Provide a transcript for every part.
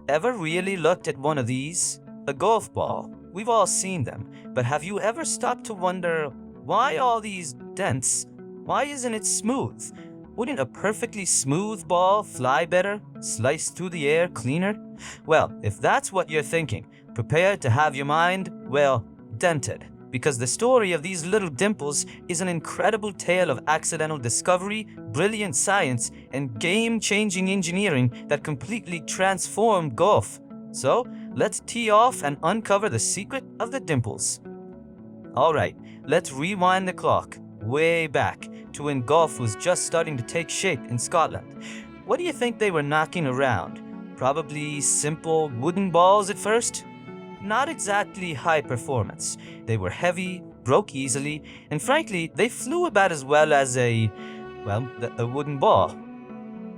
ever really looked at one of these? A golf ball. We've all seen them, but have you ever stopped to wonder why all these dents? Why isn't it smooth? Wouldn't a perfectly smooth ball fly better, slice through the air cleaner? Well, if that's what you're thinking, prepare to have your mind, well, dented. Because the story of these little dimples is an incredible tale of accidental discovery, brilliant science, and game-changing engineering that completely transformed golf. So, let's tee off and uncover the secret of the dimples. Alright, let's rewind the clock, way back, to when golf was just starting to take shape in Scotland. What do you think they were knocking around? Probably simple wooden balls at first? Not exactly high performance. They were heavy, broke easily, and frankly, they flew about as well as a wooden ball.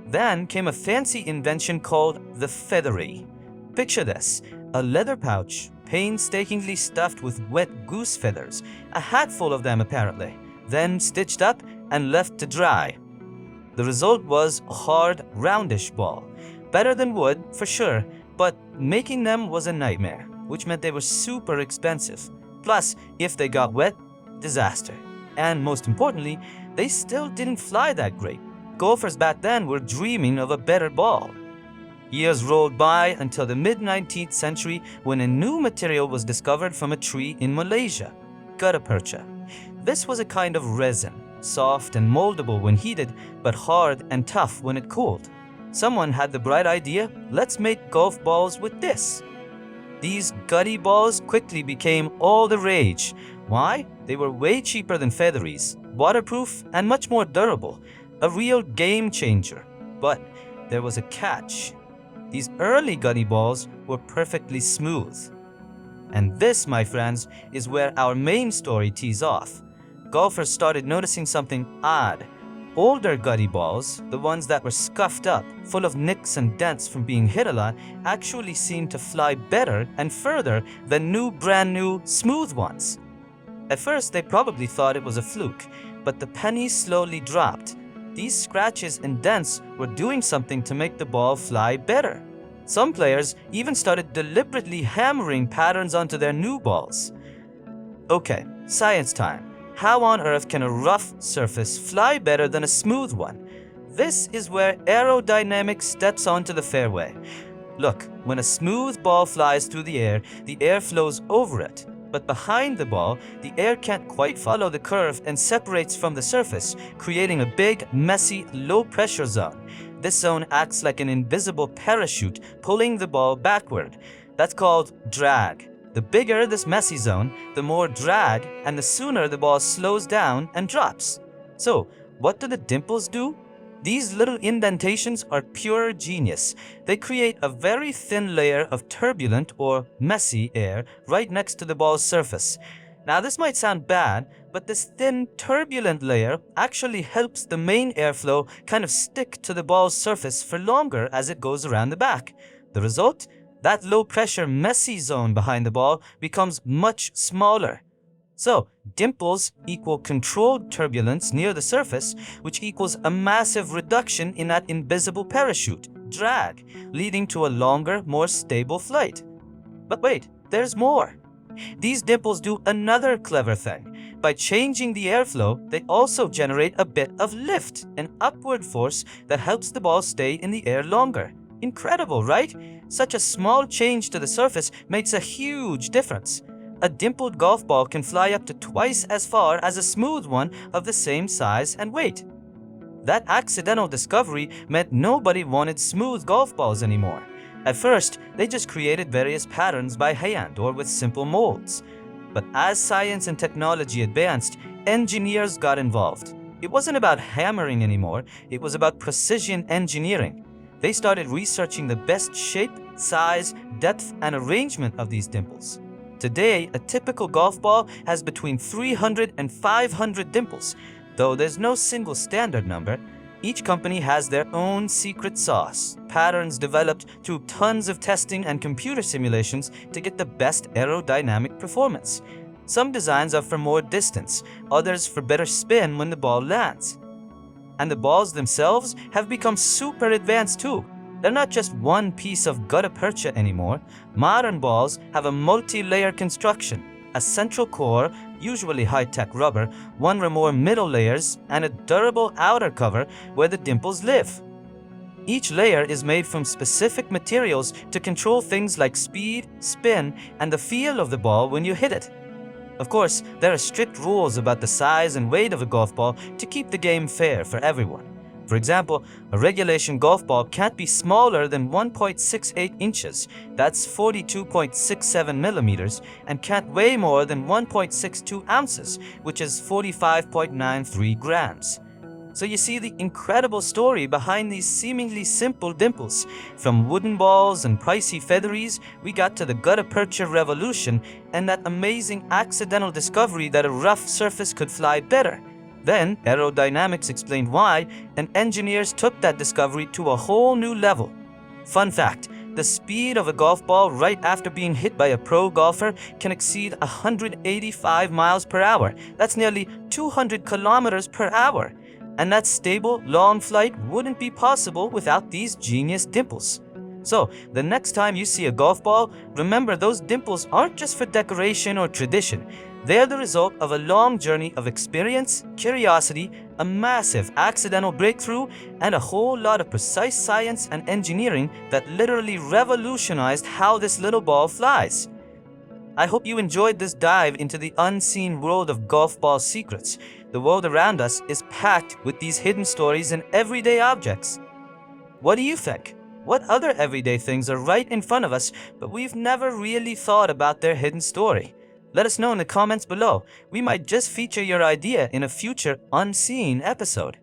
Then came a fancy invention called the feathery. Picture this, a leather pouch, painstakingly stuffed with wet goose feathers, a hatful of them apparently, then stitched up and left to dry. The result was a hard, roundish ball. Better than wood, for sure, but making them was a nightmare, which meant they were super expensive. Plus, if they got wet, disaster. And most importantly, they still didn't fly that great. Golfers back then were dreaming of a better ball. Years rolled by until the mid-19th century when a new material was discovered from a tree in Malaysia, gutta percha. This was a kind of resin, soft and moldable when heated, but hard and tough when it cooled. Someone had the bright idea, let's make golf balls with this. These gutty balls quickly became all the rage. Why? They were way cheaper than featheries, waterproof and much more durable. A real game changer. But there was a catch. These early gutty balls were perfectly smooth. And this, my friends, is where our main story tees off. Golfers started noticing something odd. Older gutty balls, the ones that were scuffed up, full of nicks and dents from being hit a lot, actually seemed to fly better and further than brand new, smooth ones. At first, they probably thought it was a fluke, but the pennies slowly dropped. These scratches and dents were doing something to make the ball fly better. Some players even started deliberately hammering patterns onto their new balls. Okay, science time. How on earth can a rough surface fly better than a smooth one? This is where aerodynamics steps onto the fairway. Look, when a smooth ball flies through the air flows over it. But behind the ball, the air can't quite follow the curve and separates from the surface, creating a big, messy, low-pressure zone. This zone acts like an invisible parachute, pulling the ball backward. That's called drag. The bigger this messy zone, the more drag, and the sooner the ball slows down and drops. So, what do the dimples do? These little indentations are pure genius. They create a very thin layer of turbulent or messy air right next to the ball's surface. Now, this might sound bad, but this thin, turbulent layer actually helps the main airflow kind of stick to the ball's surface for longer as it goes around the back. The result? That low-pressure, messy zone behind the ball becomes much smaller. So, dimples equal controlled turbulence near the surface, which equals a massive reduction in that invisible parachute, drag, leading to a longer, more stable flight. But wait, there's more. These dimples do another clever thing. By changing the airflow, they also generate a bit of lift, an upward force that helps the ball stay in the air longer. Incredible, right? Such a small change to the surface makes a huge difference. A dimpled golf ball can fly up to twice as far as a smooth one of the same size and weight. That accidental discovery meant nobody wanted smooth golf balls anymore. At first, they just created various patterns by hand or with simple molds. But as science and technology advanced, engineers got involved. It wasn't about hammering anymore, it was about precision engineering. They started researching the best shape, size, depth, and arrangement of these dimples. Today, a typical golf ball has between 300 and 500 dimples. Though there's no single standard number, each company has their own secret sauce, patterns developed through tons of testing and computer simulations to get the best aerodynamic performance. Some designs are for more distance, others for better spin when the ball lands. And the balls themselves have become super advanced too. They're not just one piece of gutta percha anymore. Modern balls have a multi-layer construction, a central core, usually high-tech rubber, one or more middle layers, and a durable outer cover where the dimples live. Each layer is made from specific materials to control things like speed, spin, and the feel of the ball when you hit it. Of course, there are strict rules about the size and weight of a golf ball to keep the game fair for everyone. For example, a regulation golf ball can't be smaller than 1.68 inches, that's 42.67 millimeters, and can't weigh more than 1.62 ounces, which is 45.93 grams. So you see the incredible story behind these seemingly simple dimples. From wooden balls and pricey featheries, we got to the gutta percha revolution and that amazing accidental discovery that a rough surface could fly better. Then aerodynamics explained why, and engineers took that discovery to a whole new level. Fun fact, the speed of a golf ball right after being hit by a pro golfer can exceed 185 miles per hour. That's nearly 200 kilometers per hour. And that stable, long flight wouldn't be possible without these genius dimples. So, the next time you see a golf ball, remember those dimples aren't just for decoration or tradition. They're the result of a long journey of experience, curiosity, a massive accidental breakthrough, and a whole lot of precise science and engineering that literally revolutionized how this little ball flies. I hope you enjoyed this dive into the unseen world of golf ball secrets. The world around us is packed with these hidden stories and everyday objects. What do you think? What other everyday things are right in front of us, but we've never really thought about their hidden story? Let us know in the comments below. We might just feature your idea in a future unseen episode.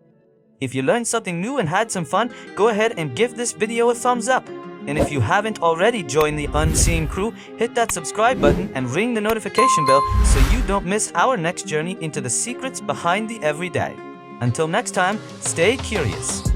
If you learned something new and had some fun, go ahead and give this video a thumbs up. And if you haven't already joined the Unseen crew, hit that subscribe button and ring the notification bell so you don't miss our next journey into the secrets behind the everyday. Until next time, stay curious.